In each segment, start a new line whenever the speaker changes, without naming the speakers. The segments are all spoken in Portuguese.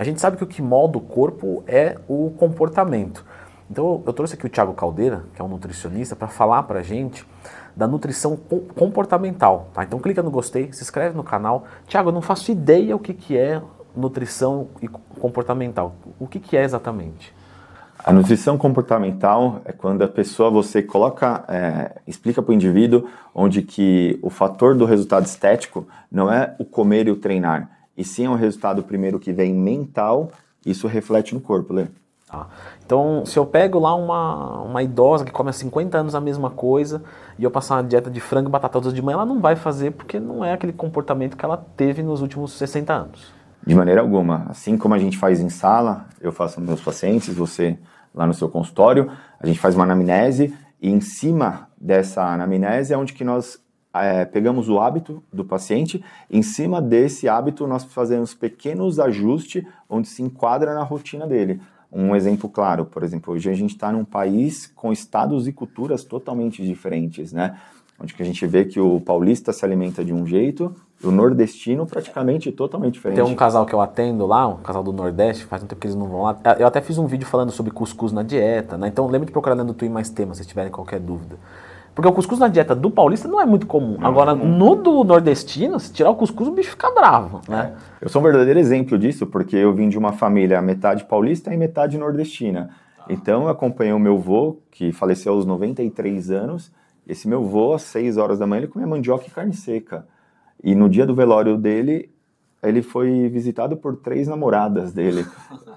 A gente sabe que o que molda o corpo é o comportamento. Então eu trouxe aqui o Thiago Caldeira, que é um nutricionista, para falar para a gente da nutrição comportamental. Tá? Então clica no gostei, se inscreve no canal. Thiago, eu não faço ideia o que é nutrição comportamental. O que é exatamente?
A nutrição comportamental é quando a pessoa, você coloca, explica para o indivíduo onde que o fator do resultado estético não é o comer e o treinar, e sim é um resultado primeiro que vem mental, isso reflete no corpo, Lê.
Tá. Então, se eu pego lá uma idosa que come há 50 anos a mesma coisa e eu passar uma dieta de frango e batata todos de manhã, ela não vai fazer porque não é aquele comportamento que ela teve nos últimos 60 anos.
De maneira alguma. Assim como a gente faz em sala, eu faço nos meus pacientes, você lá no seu consultório, a gente faz uma anamnese e em cima dessa anamnese é onde que nós pegamos o hábito do paciente, em cima desse hábito nós fazemos pequenos ajustes onde se enquadra na rotina dele. Um exemplo claro, por exemplo, hoje a gente está num país com estados e culturas totalmente diferentes, né? Onde que a gente vê que o paulista se alimenta de um jeito, o nordestino praticamente totalmente diferente.
Tem um casal que eu atendo lá, um casal do Nordeste, faz um tempo que eles não vão lá. Eu até fiz um vídeo falando sobre cuscuz na dieta, né? Então lembra de procurar dentro do Twin mais temas, se tiverem qualquer dúvida. Porque o cuscuz na dieta do paulista não é muito comum. Não, agora, no do nordestino, se tirar o cuscuz, o bicho fica bravo, né?
Eu sou um verdadeiro exemplo disso, porque eu vim de uma família metade paulista e metade nordestina. Então eu acompanhei o meu avô, que faleceu aos 93 anos. Esse meu avô, às 6 horas da manhã, ele comia mandioca e carne seca. E no dia do velório dele, ele foi visitado por 3 namoradas dele.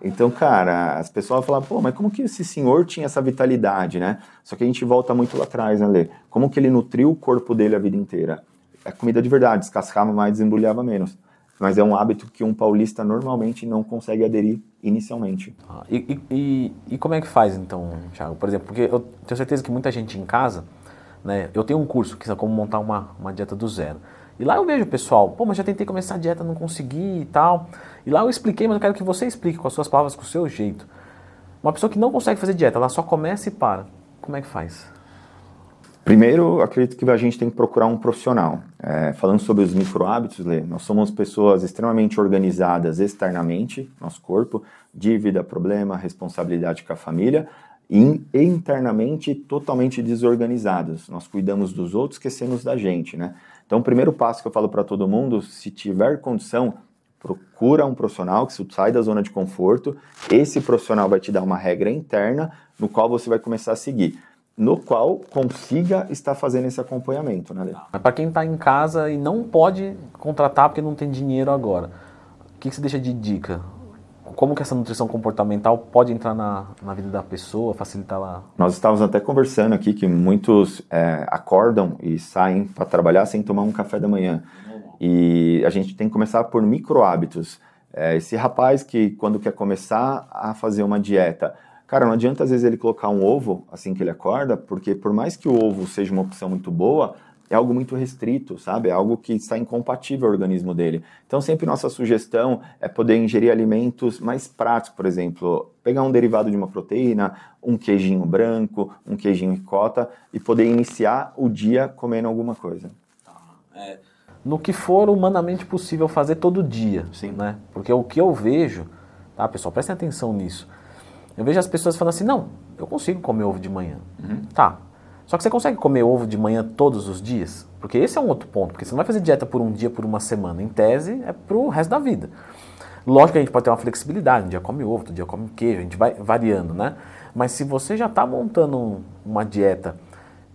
Então, cara, as pessoas falavam, pô, mas como que esse senhor tinha essa vitalidade, né? Só que a gente volta muito lá atrás, né, Lê? Como que ele nutriu o corpo dele a vida inteira? É comida de verdade, descascava mais, desembrulhava menos. Mas é um hábito que um paulista normalmente não consegue aderir inicialmente.
E como é que faz, então, Thiago? Por exemplo, porque eu tenho certeza que muita gente em casa, né? Eu tenho um curso que é como montar uma dieta do zero. E lá eu vejo o pessoal, pô, mas já tentei começar a dieta, não consegui e tal. E lá eu expliquei, mas eu quero que você explique com as suas palavras, com o seu jeito. Uma pessoa que não consegue fazer dieta, ela só começa e para. Como é que faz?
Primeiro, acredito que a gente tem que procurar um profissional. Falando sobre os micro-hábitos, Lê, nós somos pessoas extremamente organizadas externamente, nosso corpo, dívida, problema, responsabilidade com a família, e internamente totalmente desorganizados. Nós cuidamos dos outros, esquecemos da gente, né? Então, o primeiro passo que eu falo para todo mundo, se tiver condição, procura um profissional que sai da zona de conforto. Esse profissional vai te dar uma regra interna, no qual você vai começar a seguir, no qual consiga estar fazendo esse acompanhamento, né, Lê?
Mas para quem está em casa e não pode contratar porque não tem dinheiro agora, o que você deixa de dica? Como que essa nutrição comportamental pode entrar na vida da pessoa, facilitar lá?
Nós estávamos até conversando aqui que muitos acordam e saem para trabalhar sem tomar um café da manhã. E a gente tem que começar por micro-hábitos. Esse rapaz que quando quer começar a fazer uma dieta, cara, não adianta às vezes ele colocar um ovo assim que ele acorda, porque por mais que o ovo seja uma opção muito boa, é algo muito restrito, sabe? É algo que está incompatível ao organismo dele. Então, sempre nossa sugestão é poder ingerir alimentos mais práticos, por exemplo, pegar um derivado de uma proteína, um queijinho branco, um queijinho ricota e poder iniciar o dia comendo alguma coisa.
No que for humanamente possível fazer todo dia,
sim,
né? Porque o que eu vejo, tá, pessoal, prestem atenção nisso. Eu vejo as pessoas falando assim, não, eu consigo comer ovo de manhã. Tá. Só que você consegue comer ovo de manhã todos os dias? Porque esse é um outro ponto, porque você não vai fazer dieta por um dia, por uma semana. Em tese, é pro resto da vida. Lógico que a gente pode ter uma flexibilidade, um dia come ovo, outro dia come queijo, a gente vai variando, né? Mas se você já está montando uma dieta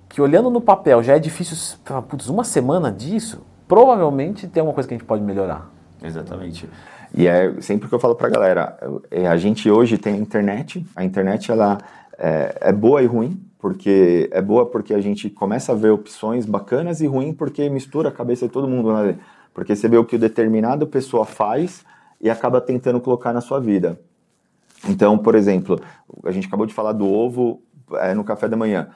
que olhando no papel já é difícil, putz, uma semana disso, provavelmente tem alguma coisa que a gente pode melhorar.
Exatamente. E é sempre que eu falo pra galera, a gente hoje tem a internet ela é boa e ruim, porque é boa porque a gente começa a ver opções bacanas e ruim porque mistura a cabeça de todo mundo, né? Porque você vê o que o determinado pessoa faz e acaba tentando colocar na sua vida. Então, por exemplo, a gente acabou de falar do ovo no café da manhã.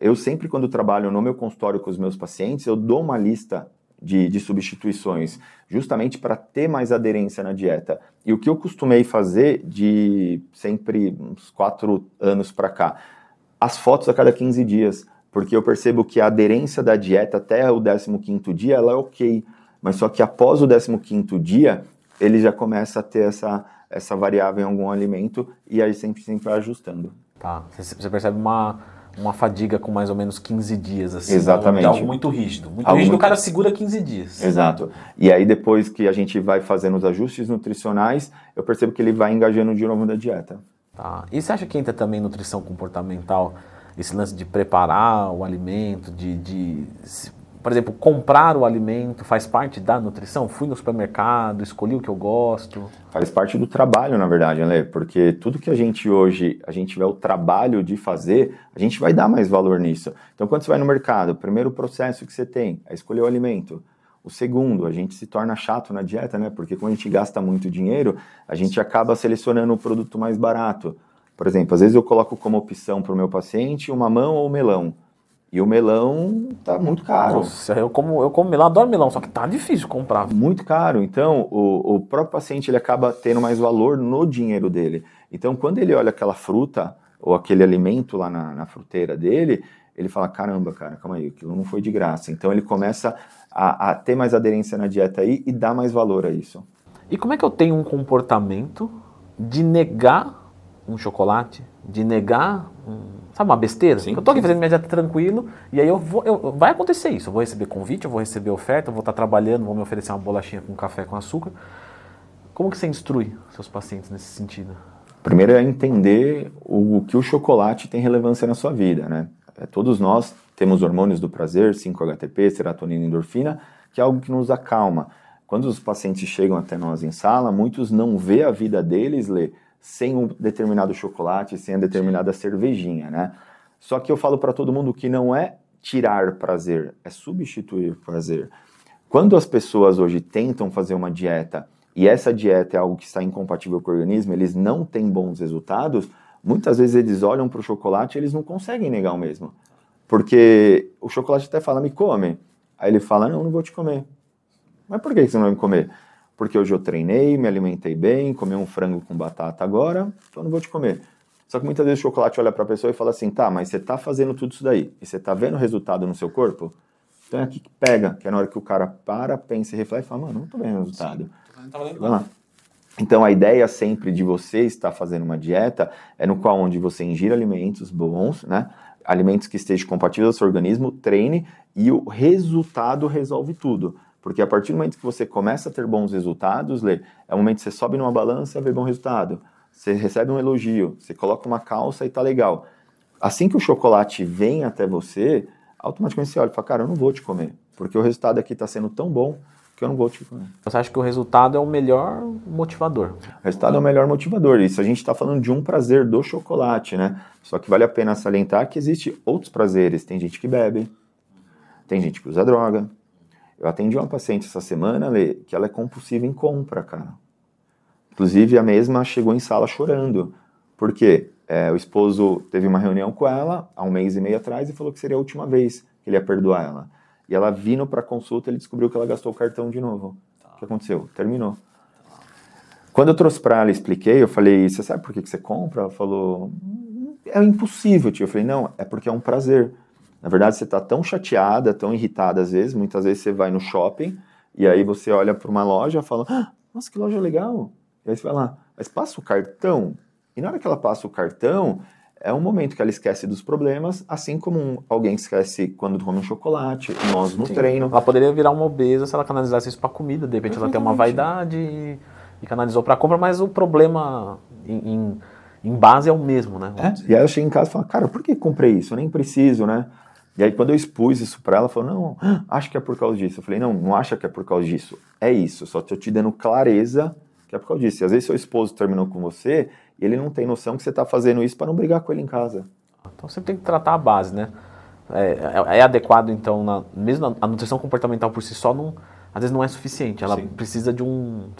Eu sempre, quando trabalho no meu consultório com os meus pacientes, eu dou uma lista de substituições, justamente para ter mais aderência na dieta. E o que eu costumei fazer de sempre uns 4 anos para cá, as fotos a cada 15 dias, porque eu percebo que a aderência da dieta até o 15º dia, ela é ok, mas só que após o 15º dia, ele já começa a ter essa variável em algum alimento e aí sempre vai ajustando.
Tá, você percebe uma fadiga com mais ou menos 15 dias, assim.
Exatamente.
É algo muito rígido. Muito rígido, o cara segura 15 dias.
Exato. E aí depois que a gente vai fazendo os ajustes nutricionais, eu percebo que ele vai engajando de novo na dieta.
Tá. E você acha que entra também nutrição comportamental, esse lance de preparar o alimento, por exemplo, comprar o alimento, faz parte da nutrição? Fui no supermercado, escolhi o que eu gosto.
Faz parte do trabalho, na verdade, né? Porque tudo que a gente tiver o trabalho de fazer, a gente vai dar mais valor nisso. Então, quando você vai no mercado, o primeiro processo que você tem é escolher o alimento. O segundo, a gente se torna chato na dieta, né? Porque quando a gente gasta muito dinheiro, a gente acaba selecionando o produto mais barato. Por exemplo, às vezes eu coloco como opção para o meu paciente o mamão ou o melão. E o melão tá muito caro.
Nossa, eu como melão, adoro melão, só que tá difícil comprar.
Muito caro. Então, o próprio paciente ele acaba tendo mais valor no dinheiro dele. Então, quando ele olha aquela fruta ou aquele alimento lá na fruteira dele, ele fala, caramba, cara, calma aí, aquilo não foi de graça. Então, ele começa a ter mais aderência na dieta aí e dá mais valor a isso.
E como é que eu tenho um comportamento de negar um chocolate, de negar sabe, uma besteira?
Sim,
eu tô aqui fazendo minha dieta tranquilo, e aí vai acontecer isso. Eu vou receber convite, eu vou receber oferta, eu vou estar trabalhando, vou me oferecer uma bolachinha com café com açúcar. Como que você instrui seus pacientes nesse sentido?
Primeiro é entender o que o chocolate tem relevância na sua vida, né? Todos nós temos hormônios do prazer, 5-HTP, serotonina e endorfina, que é algo que nos acalma. Quando os pacientes chegam até nós em sala, muitos não vê a vida deles, sem um determinado chocolate, sem a determinada cervejinha, né? Só que eu falo para todo mundo que não é tirar prazer, é substituir prazer. Quando as pessoas hoje tentam fazer uma dieta e essa dieta é algo que está incompatível com o organismo, eles não têm bons resultados, muitas vezes eles olham para o chocolate e eles não conseguem negar o mesmo. Porque o chocolate até fala, me come. Aí ele fala, não vou te comer. Mas por que você não vai me comer? Porque hoje eu treinei, me alimentei bem, comi um frango com batata agora, então eu não vou te comer. Só que muitas vezes o chocolate olha para a pessoa e fala assim, tá, mas você tá fazendo tudo isso daí, e você tá vendo o resultado no seu corpo? Então é aqui que pega, que é na hora que o cara pensa e reflete e fala, mano, não tô vendo o resultado. Vai lá. Então a ideia sempre de você estar fazendo uma dieta é no qual onde você ingira alimentos bons, né? Alimentos que estejam compatíveis ao seu organismo, treine e o resultado resolve tudo. Porque a partir do momento que você começa a ter bons resultados, é o momento que você sobe numa balança e vê bom resultado. Você recebe um elogio, você coloca uma calça e tá legal. Assim que o chocolate vem até você, automaticamente você olha e fala, cara, eu não vou te comer. Porque o resultado aqui tá sendo tão bom que eu não vou te comer.
Você acha que o resultado é o melhor motivador?
O resultado é o melhor motivador. Isso a gente está falando de um prazer do chocolate, né? Só que vale a pena salientar que existem outros prazeres. Tem gente que bebe, tem gente que usa droga. Eu atendi uma paciente essa semana, que ela é compulsiva em compra, cara. Inclusive, a mesma chegou em sala chorando. Por quê? O esposo teve uma reunião com ela há 1 mês e meio atrás e falou que seria a última vez que ele ia perdoar ela. E ela vindo para consulta, ele descobriu que ela gastou o cartão de novo. O que aconteceu? Terminou. Quando eu trouxe para ela, expliquei, eu falei, você sabe por que você compra? Ela falou, é impossível, tio. Eu falei, não, é porque é um prazer. Na verdade, você está tão chateada, tão irritada às vezes, muitas vezes você vai no shopping e aí você olha para uma loja e fala, nossa, que loja legal. E aí você vai lá, mas passa o cartão. E na hora que ela passa o cartão, é um momento que ela esquece dos problemas, assim como alguém esquece quando come um chocolate, nós no treino.
Ela poderia virar uma obesa se ela canalizasse isso para comida, de repente ela tem uma vaidade e canalizou para compra, mas o problema em base é o mesmo, né?
E aí eu cheguei em casa e falei, cara, por que comprei isso? Eu nem preciso, né? E aí quando eu expus isso pra ela, ela falou, não, acho que é por causa disso. Eu falei, não acha que é por causa disso. É isso, só tô te dando clareza que é por causa disso. E às vezes seu esposo terminou com você e ele não tem noção que você tá fazendo isso para não brigar com ele em casa.
Então você tem que tratar a base, né? É adequado, então, mesmo a nutrição comportamental por si só, às vezes não é suficiente. Ela precisa de um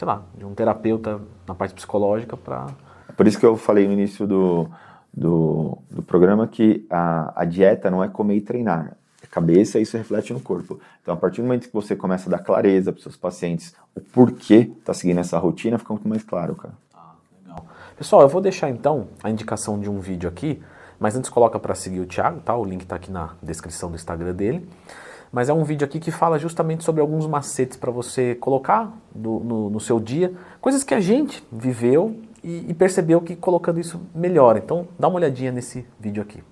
terapeuta na parte psicológica para...
Por isso que eu falei no início do programa que a dieta não é comer e treinar. É cabeça e isso reflete no corpo. Então, a partir do momento que você começa a dar clareza para os seus pacientes o porquê está seguindo essa rotina, fica muito mais claro, cara.
Legal. Pessoal, eu vou deixar então a indicação de um vídeo aqui, mas antes coloca para seguir o Thiago, tá? O link está aqui na descrição do Instagram dele. mas é um vídeo aqui que fala justamente sobre alguns macetes para você colocar no seu dia, coisas que a gente viveu e percebeu que colocando isso melhora. Então dá uma olhadinha nesse vídeo aqui.